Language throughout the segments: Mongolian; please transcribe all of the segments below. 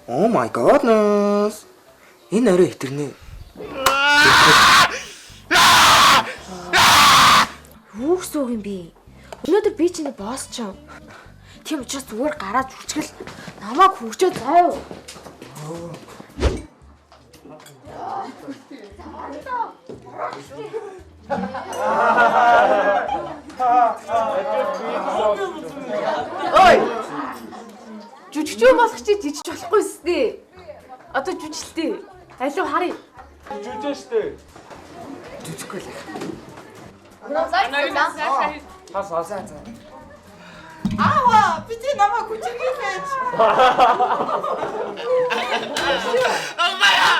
Oh my goodness. Энэ орой хитэрнэ. Юу гэсэн юм бэ? Өнөөдөр би чиний босс ч юм. Тийм учраас зүгээр гараад үрчгэл намайг хөгжөө заяа. Ой! Жүжигчөө болох чи жижиж болохгүй сте. Одоо жүжиглээ. Алив харъя. Жүжигчээ штэ. Жүжихгүй л. Хас. Аава, би чи намайг хүчирхийлээч. Амбая!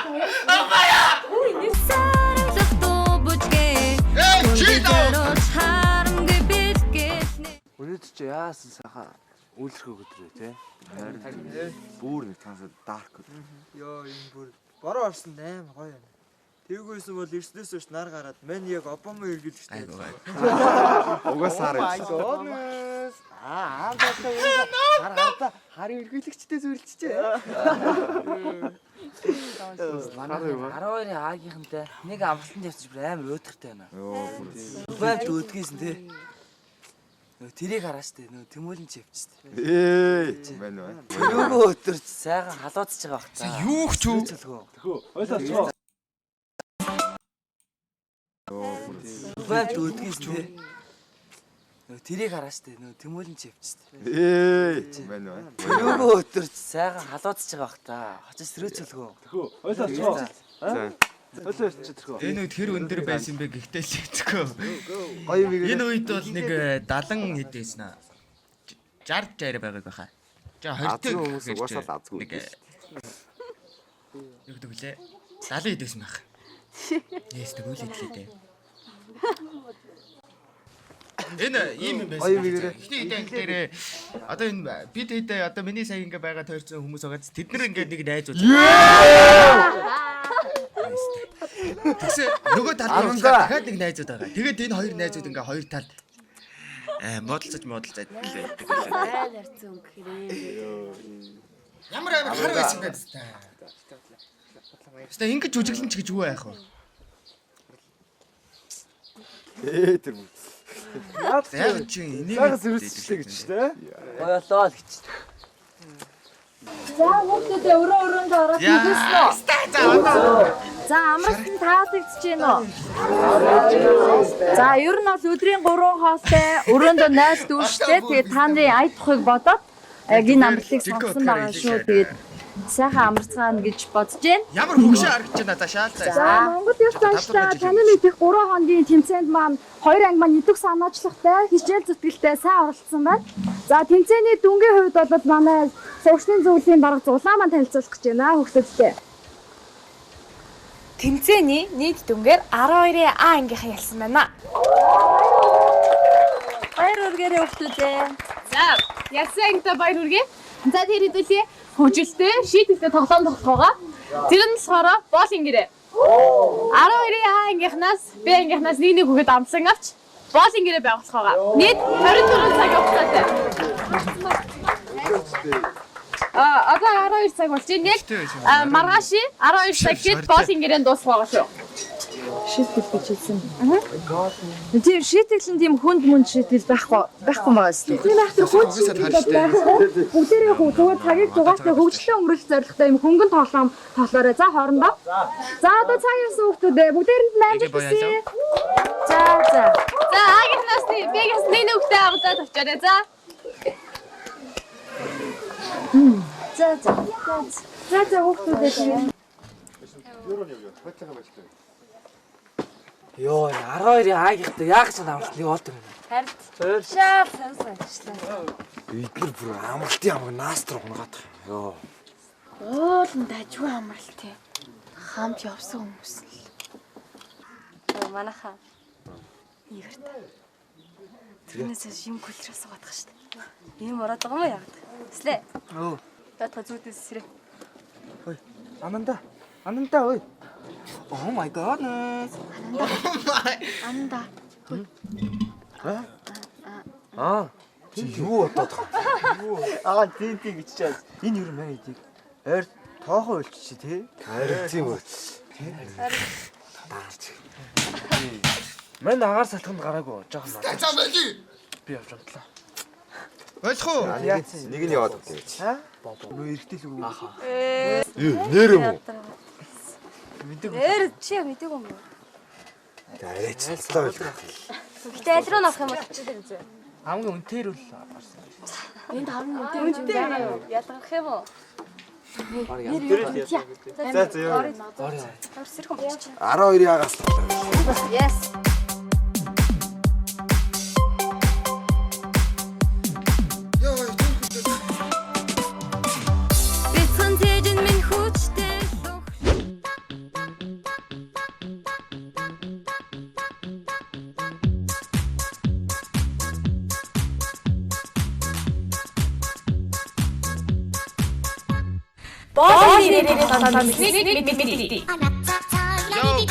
Өнөөдөр чи яасан сайхан үйлчлэх өдөр тий. Харин бүр нэг тансаа дарк өдөр. Йоо энэ бүр бороо орсон аим гоё юм. Тэггүйсэн бол эрснээс өш нар гараад мань яг Обама эргэлж штэ. Угаасаар Гомес. Аамдаа хараа харин эргэлэгчтэй зүрлжээ. 12-ын аагийнхантай нэг амралтанд явчих бүр амар өөдөртэй байна. Байд өөдгийсэн тий. Тэрийг хараач тий. Нөө тэмүүлэн ч явчих тий. байна уу? Нөгөө өдөрч сайхан халуудж байгаа бах та. Юу ч юу? Тэхүү. Ойлооч. Байд өөдгийсэн тий. Тэрийг хараач тий. Нөө тэмүүлэн ч явчих тий. Байна уу? Нөгөө өдөрч сайхан халуудж байгаа бах та. Очиж сэрээцүүлгөө. Тэхүү. Ойлооч. За. Ойлооч тэхүү. Энэ үед хэр өндөр байсан бэ гэхдээ л хэвчэхгүй. Гоё юм ийм. Энэ үед бол нэг 70 хэд байсан аа. 60 60 байгааг байхаа. За 20 хүмүүс угаасаа л азгүй. Юу гэдэг лээ? 70 хэд байсан байх. Яс тэг үл хэдлээ дээ. Энэ ийм юм байсан. Эхний хэд дээрээ одоо энэ бид хэдэ одоо миний сая ингээ байгаа тойрцсон хүмүүс байгаа. Тэд нар ингээ нэг найзууд. Тэгсэн нөгөө талд дахиад нэг найзууд байгаа. Тэгээд энэ хоёр найзууд ингээ хоёр талд модалцаж гэлээ. Хайрцсан гэхэрээ. Ямар амар хар байсан бэ та. Тэстэ ингэж жүжиглэн ч гэж юу яах вэ? Тэр мөн. Яг чи энийг Сайхан сэрүүлчихлээ гэж тэ. Гоёлоо л гэж. За хүүхдүүдээ өрөөндөө ороод хийсэн үү? За амралт таалагдж гин үү? За ер нь бол өдрийн 3 хоолтой өрөөндөө 0 дүүштэй. Тэгээд та нарын ая тухыг бодоод яг энэ амралтыг сонгосон байгаа шүү. Тэгээд сайхан амарцгаана гэж бодож байна. Ямар хөгшөө харагдаж байна та шаалцаа. За Монгол Ёс заншлаа таны мэдих 3 хоногийн тэмцээнд маань 2 анги маань идэвх санаачлагтай, хичээл зүтгэлтэй сайн оролцсон байна. За тэмцээний дүнгийн хувьд бол манай сувгчны зөвлөлийн дарга зулаа маань танилцуулах гэж байна хүүхдүүдтэй. Тэмцээний нийт дүнгээр 12-ийн А ангийнхаа ялсан байна. Баяр хүргэе хүүхдүүдээ. За, ялсан ангитай баяр хүргэе. За тэр хэдүүлээ хөгжилтэй, шийдэлтэй тоглоом тоглох байгаа. Тэр нь болохоор боолын гэрээ. 12-ийн А ангийнхнаас Б ангийнхнаас нэг хүүхэд амлсан авч боолын гэрээ байгуулах байгаа. Нийт 24 цаг хугацаатай. Одоо 12 цаг болж байна. Яг маргааш 12 цаг гээд боолын гэрээнд дуусах байгаа шүү. Шийтгэл гэж хэлсэн. Тийм шийтгэл нь тийм хүнд мөнд шийтгэл байхгүй байгаа шүү. Тийм байх тэр хүнд шийтгэл байхгүй. Бүгдээрээ зүгээр цагийг дугаастай хөгжлөлтөд өнгөрөх зорилготой юм хөнгөн тоглоом тоглоорой. За хоорондоо. За одоо цаг ясан хүүхдүүдээ бүгдээрэнд амжилт хүсье. За. За агийнхнаас бигээс нэг хүүхдээ аваад авчаарай. За. За хүүхдүүдээ. Йоо 12-ийн аагийнхтай яг ч амралтыг олдог юм. Харин шаал санаачлаа. Эдгээр бүр амралтын амаг наастар унгаад байгаа. Йоо. Уулын дажгүй амралт ээ. Хамт явсан хүмүүс л. Манайхаа. Ивэрт. Тэрнээс юм кулчраас суугаад шүү дээ. Ийм ороод байгаа юм яагаад? Слээ. Бата зүудээс сэрэ. Ой. Ананда ой. Oh my goodness. Ананда. Чи юу бодоод байгаа? Тийм гэж чаас. Энэ юу маань идэх. Ойр тоохон үлчиж тий. Харин тийм үү. Мань агаар салтганд гараагүй жоохон маа. За байли. Би явж амтлаа. Болох уу? Нэг нь яваад өгдөө. Нөө эргэтэл үг. Нэр юм уу? Ээр чи мэдээгүй юм уу? Арайчлаа байл. Гэтэ аль руу навах юм бол чичээр үзье. Хамгийн үнэтэй л Энд харна үнэтэй юм байгаа юу? Ялгах юм уу? За за яа. Сэрхэн болчих. 12 ягаас. Yes. Бицэн тэжин минь хүчтэй. Yo,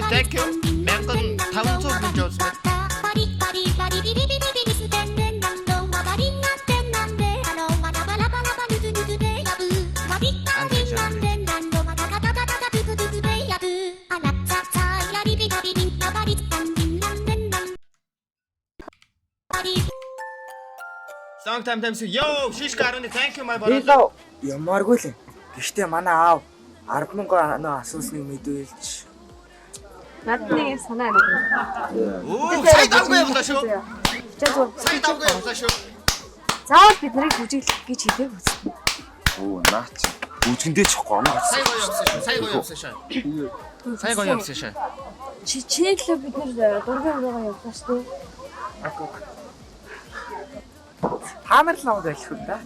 thank you. 1500 гэж явуулсан. Song time. Yo, шишка 10 thank you my brother. Ямааргүй л. Гэхдээ манай аав 10,000 асуусныг мэдүүлж. Надны санаа нэг. Оо, сайн давгүй явлаа шүү. Чаа. Сайн давгүй явлаа шүү. Заавал бид нарыг бүжиглэх гэж хэлээг үз. Оо наач. Үжгэндээ чихгүй амаа. Сайн гоё явсан шүү. Чиний төлөө бид нар дургийн өрөөгөө явуулсан шүү дээ. Таамар л аваад байлгүй да.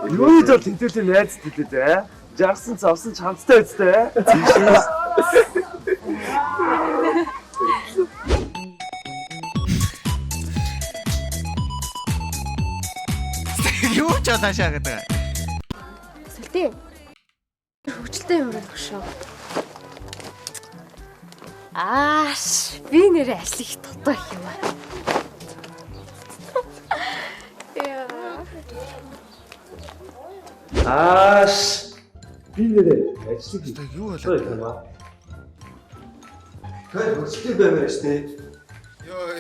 Юу ч бол тэнцвэртэй найз тэлээ. Жарсан цавсан чамцтай үстэй. Юу ч цаашаа гэдэг. Сэлтэй. Хөвчлөлтэй юм байх шүү. Ааш, би нэрээ аслих дутуу юм аа. Ааш. Би нэрээ ажлыг Тэгээ юу болоо? Тэр хөсөлтэй баймаар штэ. Йоо.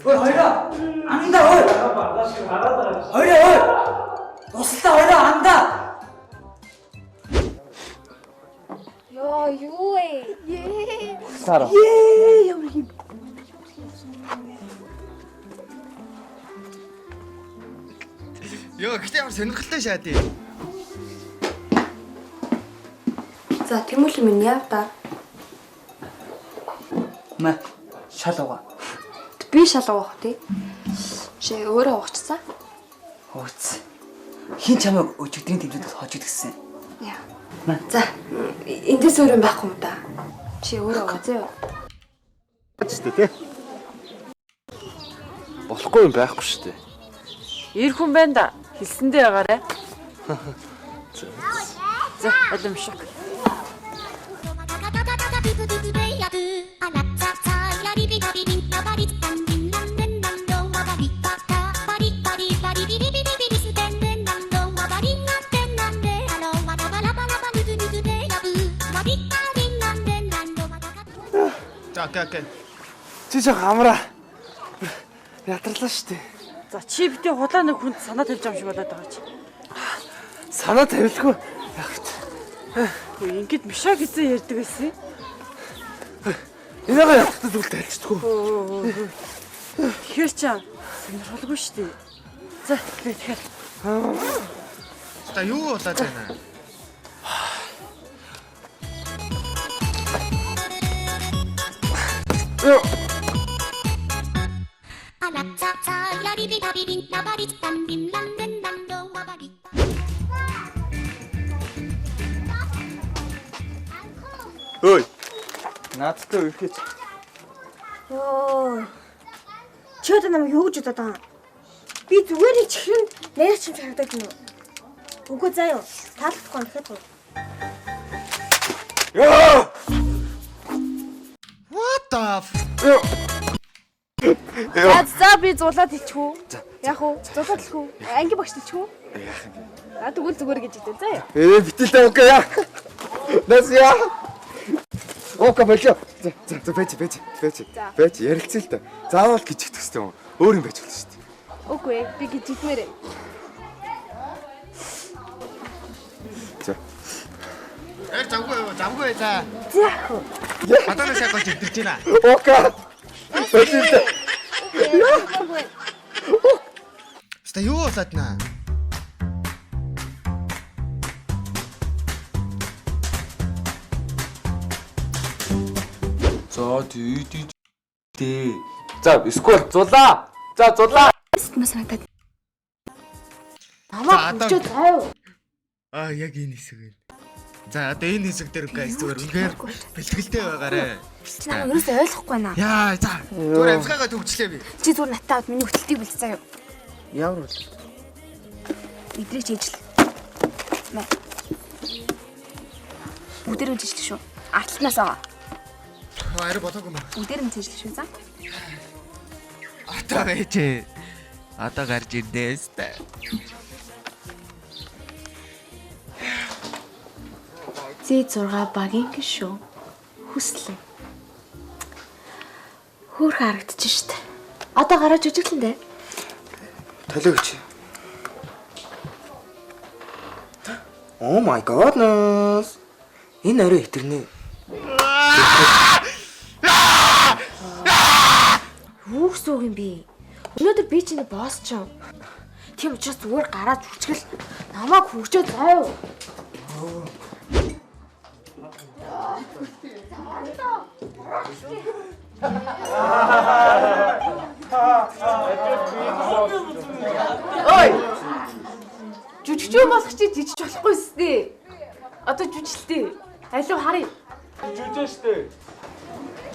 Хоёроо андаа ой. Хоёроо. Тусалтай хоёроо андаа. Ёо, юу ээ? Сара. Йоо, гэтээ ямар сонирхолтой шаад ээ. За, Тэмүүл минь яв та. Мэ шал угаа. Би шал уух тий. Чи өөрөө уучихсан? Хөөц. Хин чамайг өчигдрийн тэмцээдээс хожид гисэн. Яа. За, эндээс өөрөө байхгүй юм да. Чи өөрөө уугаа зөө. Гэжтэй тий. Болохгүй юм байхгүй шүү дээ. Ир хүн байна да. Хэлсэндээ байгаарай. За, алимшиг. Окей. Чи ч хамраа. Ятарлаа шүү дээ. За, чи битээ хулаа нэг хүнд санаа тавьж байгаа юм шиг болоод байгаа чи. Санаа тавилгүй. Хөө ингэд мишаа гэсэн ярьдаг байсан. Энийгээ ятгахад зүйл тайлчдаггүй. Тэгэхээр чи сонирхолгүй шүү дээ. За, тэгэхээр. Та юу болоод байна? Ой. Наадтай үргэлж. Йоо. Чи одоо намайг юу гэж бодоод байгаа юм? Би зүгээр нэг чихрэнд нэрч юм харагдаад байна уу? Үгүй заа юу. Таалахгүй нэхэд гоо. What the За би зулаад хэлчих үү? Яах вэ? Зулаад хэлэх үү? Анги багш хэлчих үү? Яах юм. Тэгвэл зүгээр гэж хэлээ заа яа. Битэлтэй окей яа. Нас яа. Окей болоо. За бэж ярилцъя л да. Заавал гэж хэлэх хэрэгтэй юм. Өөр юм байж болно шүү дээ. Үгүй ээ би гэж хэлмээрээ. За. Завгүй за. Яах вэ? Хатанаас яг болж ирдэж байна. Окей. Бэлээ. Ста юу болоод наа? За тий. За сквер зулаа. За зулаа. Сэтгэл санагдаад. Намаа хүчтэй заяа. Яг энэ хэсэг байна. За одоо энэ хэсэг дээр гайс зүгээр үнээр бэлтгэлтэй байгаарэ. Чи намайг юусоо ойлгохгүй байна. Яа за. Зүгээр амсгаагаа төгчлээ би. Чи зүгээр натаа аваад миний хөтөлтийг бэлт заяа. Ямар бол? Идрийг чийжл. Мэ. Бүдэрэн чийжл шүү. Артлнаас байгаа. Ари болоогүй маа. Бүдэрэн чийжл шүү за. Одоо байж. Одоо гарч ирдээ өстэй. Z6 багийн гişүү. Хүслээ. Хөөх харагдчих штэ. Одоо гараад үжиглэн дээ. Толиогч. Oh my goodness. Энэ орой хитэрнэ. Юу гэсэн үг юм бэ? Өнөөдөр би чиний босс ч юм. Тийм учраас зүгээр гараад үжигэл намайг хөвчөө заяа. Ой! Жүжигчөө болох чи жижиж болохгүй сте. Одоо жүжиглээ. Алуу харъя. Жүжиж штэ.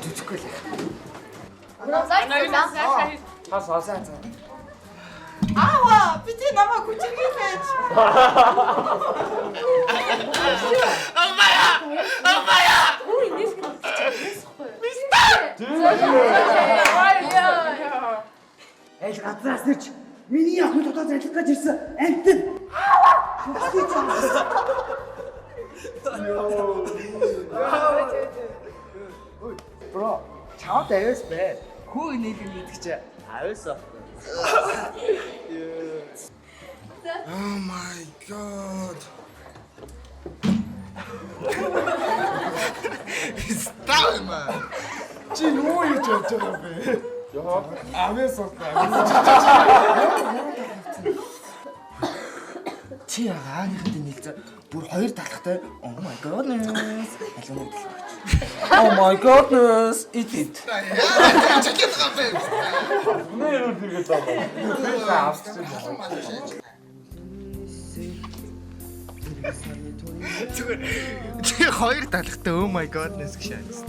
Жүжихгүй л. Аава, би тэ намайг хүчирхийлээч. Ой, нэлт хийчихсэн. Айл газраас ирж миний охин дотоо залхих гэж ирсэн амтэн. Бро, чаа дэвс бэ. Хүү нийлэн мэдчих чи. Авьяасаа. Oh my god. Став маа. Чи юу хийж бодож байгаа бэ? Яа, авьяасаа. Чи агааныхад нийлцээ бүр хоёр талхтай. Oh my goodness. Алуу нэг. Oh my goodness. Eat it. Чигээр байгаа бэ? Нэр үргэлж байгаа. Зүгээр чи хоёр талхтай oh my godness гэж шаардсан.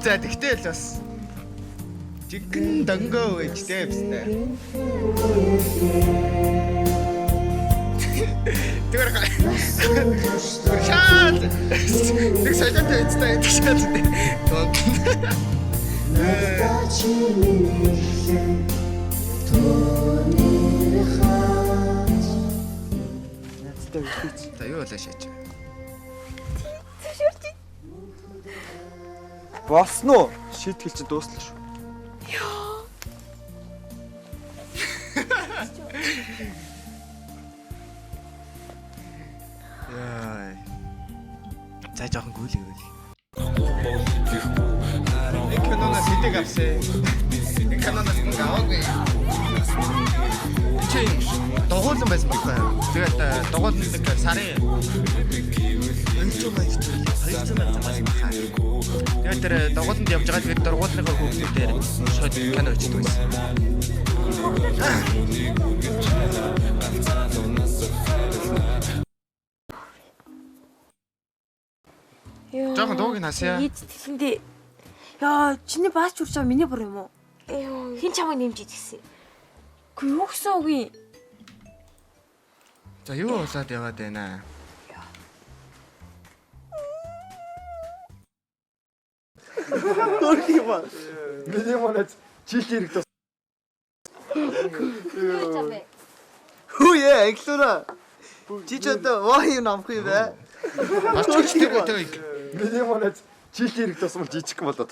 За тэгтэл бас chicken dango гэж дэвстэй. Тэр шаад. Нэг солиотой эцтэй гэдэг шаад. За юу болоо шаач. Болсон уу? Шийтгэл чи дуусна шүү. Яа. За жоохон гүйлээ. Экономос хэдэг авсан. Экономос мөнгө аваагүй. Чи догуулсан байсан байх байна. Тэгээд догуулсан нэг сарын 200 мянга байна. Тэгээд тэр догуулсанд явж байгаа тэгээд дургуулныхаа хүүхдүүдээр шууд кино үздэг байсан. Жохон дууг нь хасъя. Эцэглэндээ. Яа, чиний баач урчаа миний бүр юм уу? Хин чамайг нэмж идсэн. Үгүй юу гэсэн үг юм? За юу болоод яваад байна? Хөрх юм аа. Миний манайд чихий хэрэг тус. Хүүе Англиура. Чи ч одоо ваа юу намх юм бэ? Оччихтэй гэдэг. Миний манайд чихий хэрэг тусмал жижиг юм болоод.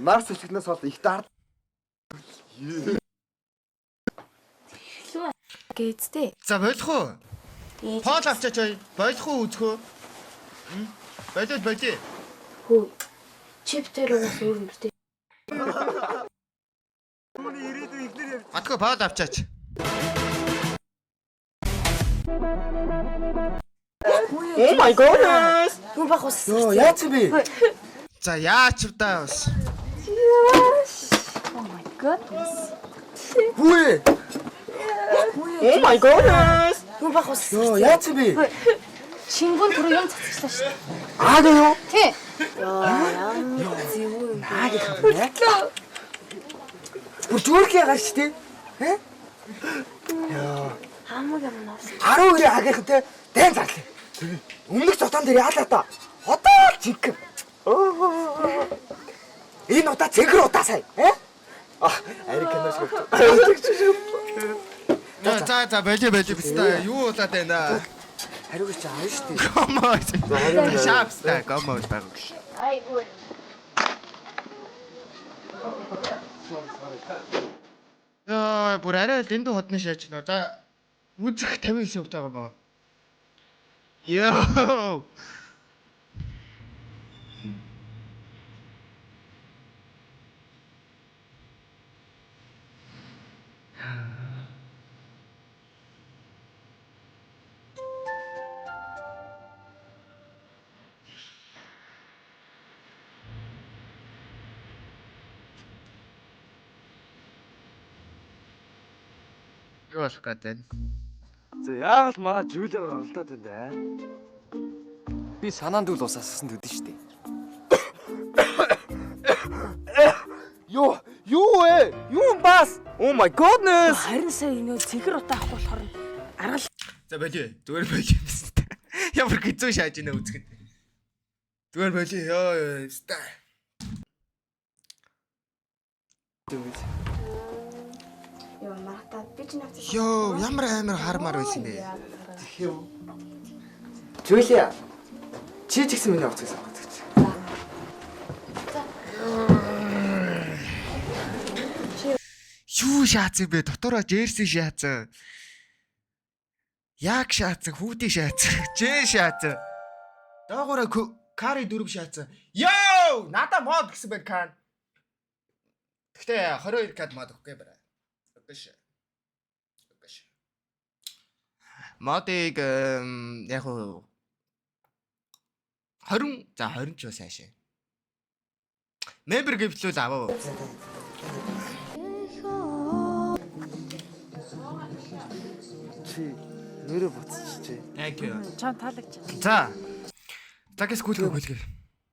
Нар сэлхнээс бол их даар. Гээцтэй. За болох уу? Пол авчаач ой. Болох уу үзэх үү? Болоо. Хөө. Чиптэр уус өөрөндөө. Атко пол авчаач. Oh my god. Юу бах ус. Йоо, яац би? За яач вэ бас? Oh my god. Хүү. Oh my god. Юу бах ус. Йоо, яац би? Шингүүн түрүү юм цацчихлаа шүү дээ. Аа гээ юу? Тий. Яа, зүг. Аа гээ. Бүр зүрх яагаад ч тий? Хэ? Яа. Хамаг юм наас. 12 агийнх те дайн зарлаа. Өмнөх цотон дээр яалаа та. Одоо л зинхэг. Энэ удаа зэнгэр удаа сая. Американаас гэрч. За болоо бистэ. Юу болоод байна? Хариуг чи аав штий. Комоо. Шапста комоо баг. Айгуу. Яа, бүр арай дэндүү ходны шааж нөө. За үзэх 59% байгаа баа. Йоо. Юу болох гэдэг. За яагаад маа Жулиар оролдоод байна даа? Би санаанд үл усаасан төдөн штэ. Юу вэ? Юу бас? Oh my goodness. Харин сая нөө цэгэр утаа авах болохоор аргал. За болоо. Зүгээр болоо бистэ. Ямар хэцүү шааж байна үзэхэд. Зүгээр болоо. Йоо, ста. Юу марата би ч навч. Йоо, ямар амар хармаар байсан бэ? Жулия. Чи ч гэсэн миний оцгой сонгодог. Юу шаацсан бэ? Дотороо жерси шаацсан. Яг шаацсан, хүүдий шаацсан, жээ шаацсан. Доогоороо кари 4 шаацсан. Йоо! Надаа мод гэсэн байх кан. Гэхдээ 22 кад мод өгөхгүй байна. Өгөш. Модыг яг уу 20 за 20 ч бас хаашаа. Member гэвлүүл аваа. Чи нэрээ буцчихжээ. Thank you. Чам таалагч. За. Такс гүйлгээ гүйлгээ.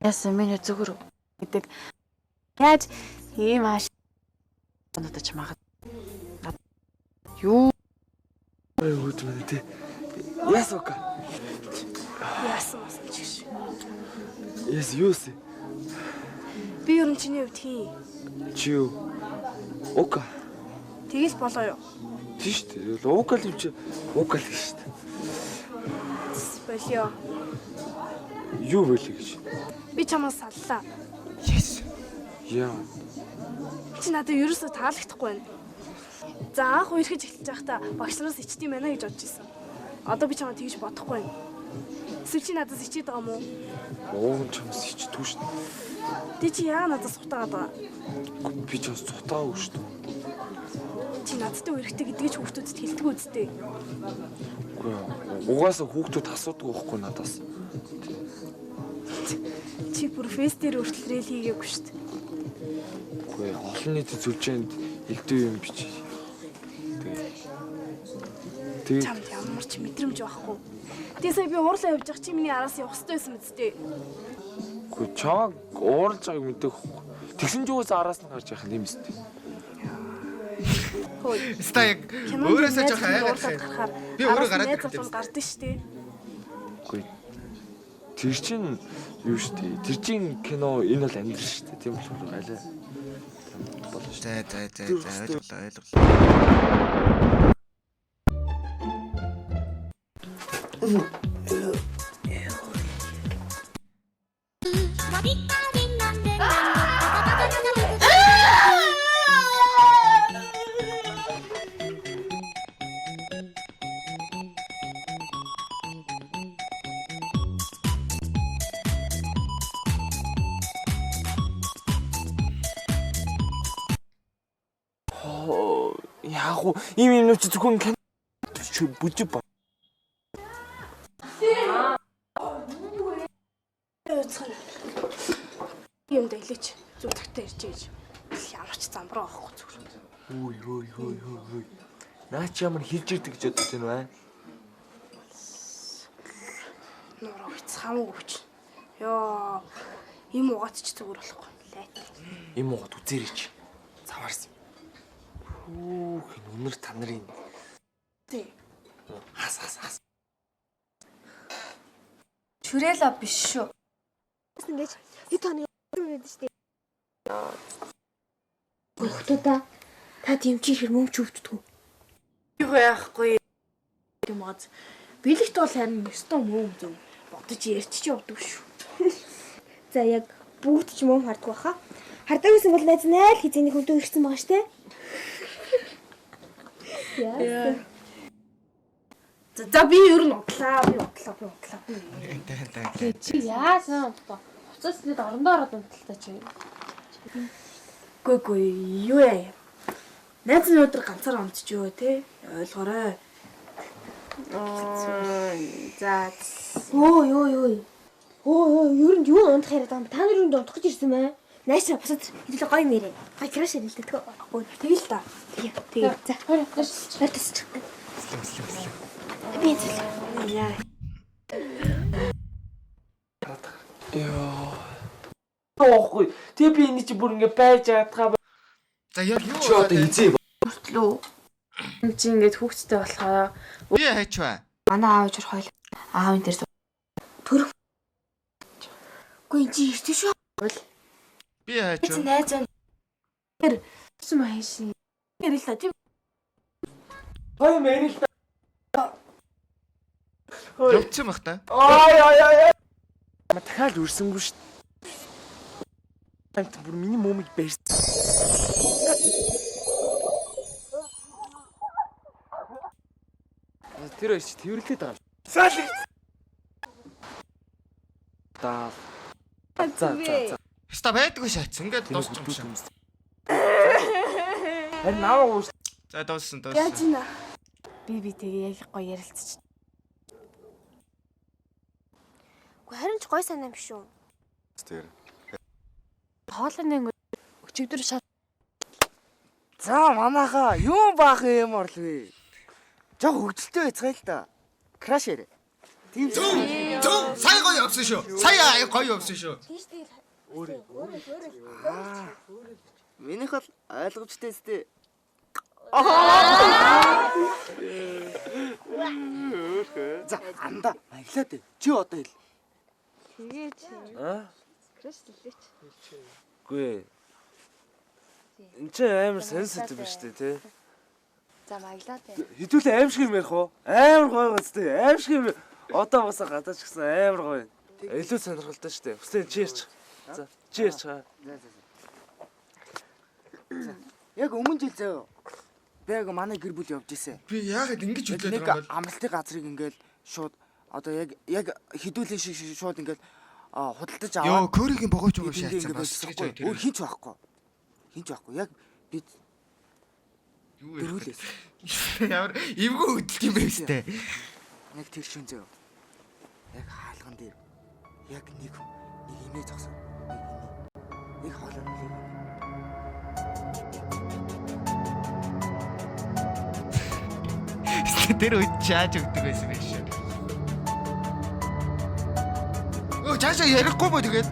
Яасан миний зүгэр гэдэг. Яаж ийм ааш надад ч магад. Юу Ой үгүй мэн тий. Ясока. Яасан бас чигш. Яс юусе. Би ер нь чиний хувьд хий. Чи юу? Ока. Тэгээс болоо юу? Тийш үү? Окал юм чи. Окал гэж шүү дээ. Болоо. Юу болоо гэж. Би чамаас саллаа. Yes. Яа. Чи надад ерөөсөө таалагдахгүй байна. За анх үерхэж эхэлж байхдаа багш нараас ичдэм байна гэж бодож исэн. Одоо би чамаа тэгж бодохгүй байна. Эсвэл чи надаас ичээд байгаа мó? Оон чамс ичдүү шүү дээ. Тэ чи яа надаас сутаагаад байгаа? Би ч бас цутаагүй шүү дээ. Чи надтай үерхтэй гэдгийг ч хүүхдүүдэд хэлдэг үсттэй. Үгүй угаасаа хүүхдүүд асуудаг байхгүй надаас. Чи бүр фестээр хүртэл рэл хийгээгүй шүү дээ. Үгүй олон нийтийн зүлжээнд элдв юм бич. Тэгээ Чамд ямар ч мэдрэмж байхгүй. Тэгээ сая би уурлаа явж байгаа чи миний араас явах хэрэгтэй байсан үсттэй. үгүй чааг ууралж байгааг мэдэх байхгүй. Тэгсэн ч уус араас нь гарч явах юм өстэй. Хөөе. Стаг өөрөөсөө жоох айгаад гарахаар би өөрөө гараад найз залуу гардаг шүү дээ. Үгүй Тэр чинь юу шүү дээ. Тэр чинь кино энэ бол амьдрал шүү дээ. Тийм болохоор алай. Болно шүү. За ойлголоо. Яг уу ийм юмнууд чи зөвхөн кино бүжиг ба. Юм дэлээч зүг тагтаа ирж гэж. Ямар ч замбраа авахгүй зүгээр. Хөөй. Наа чи ямар хэлж ирдэг гэж бодож байна вэ? Нуруу хэц хамаагүй хүч. Йоо. Им угаад ч зүгээр болохгүй. Лайт. Им угаад үзээрэй. Заваарсан. Өнөр та нарын. Тий. Хас. Чүрээла биш шүү. Ингэж хэд тооны юм шүү дээ. Гохтоо та тийм чи хэр мөнгө өвддөг. Юу яахгүй юм аа. Бэлэгт бол харин 900 мөнгө зөв бодож ярьчих явдаг шүү. За яг бүгд ч мөнгө харддаг баха. Хардаг гэсэн бол найз найл хизээний хүнтэй ирсэн байгаа штэ. Яа. За би ер нь удлаа. Чи яасан одоо хуцаас нэд орондоо ороод унталтай чи. Гүгүй юу яа. Найз нь өдөр ганцаар унтчихё те. Ойлгоорой. За. Ой. Ер нь юу унтах яриад байгаа юм. Та нар юу унтах гэж ирсэн мэ? Найшаа босоод хэдүүлээ гоё мэрэ. Гоё краш хэлдэг. Тэгэл та. Тэгээ. За. Хойртос. Би зөв. Яа. Оохгүй. Тэг би энэ чи бүр ингэ байж чадхаа. За яг юу Чи одоо эзээ. Хүртлөө. Энд чи ингээд хүүхдтэй болохоо би хайч ба. манай аав жир хойл. Аавын дээр төрөх. Гүй чи иртэ шүү. Би хайч. Найз нь Тэр юм хайшин. Ярил та тийм. Хой мэрил та. Явцсан бах та. Ай. Дахиад үрсэнгүй шүү. Тант бүр миний мөмөд барьсан. Тэр их тэрвэрлээд байгаа юм. Салхи. За. Хаста байдгүй шаац. Ингээд дуусчих юм шиг. Харин наваа уус. За дууссан. Яаж ийна? би тэгээ яг гоё ярилцчих. Гэхдээ харин ч гоё санаа юм шүү. Тэр. Хоолны өчигдөр шат. За манайхаа юу баах юм орлоо. Жог хөвгөлтэй байцгаа л да. Краш ярэ. Тийм. Зөв. Сая гоё явсан шүү. Сая гоё явсан шүү. Тийш тэгэл. Минийх бол ойлгомжтой зү. За анда аялаад чи одоо хэл. Тэгээд краш хэлээч. Гүй. Энд чи амар сенситив биш үү те? За маглаад бай. Хэдүүлээ аим шиг юм ярих уу? Амар гоё гоцтой. Аим шиг юм. Одоо бас гадаач гисэн амар гоё. Илүү сонирхолтой шүү дээ. Хүсээ чи ярьч. За чи ярьч. Яг өмнө жил заяа. Би яг манай гэр бүл явж исэн. Би яагаад ингэж хөдлөд Нэг байгаа юм бол амралтын газрыг ингээл шууд одоо яг хідүүлэн шиг шууд ингээл худалдаж аваад. ёо көригийн богооч байгаа шаацсан бас гэж өөр тэр. хинч байхгүй. Хинч байхгүй. Яг бид Юу дөрүүлээс. Ямар эвгүй хөдөлт юм бэ өстэй. Яг тэр шин зөө. Яг хаалган дээр яг нэг имээ зогсон. Нэг хоолой нэг. Тэр үед чааж өгдөг байсан байх шүү. Оо чаашаа ярихгүй бо тэгээд.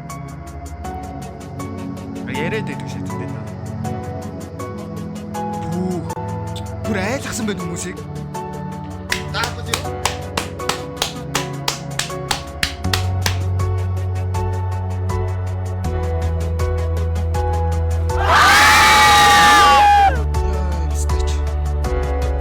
Яриад байдаг шээ тэгээд. Бүр айлгсан байх хүмүүсийг.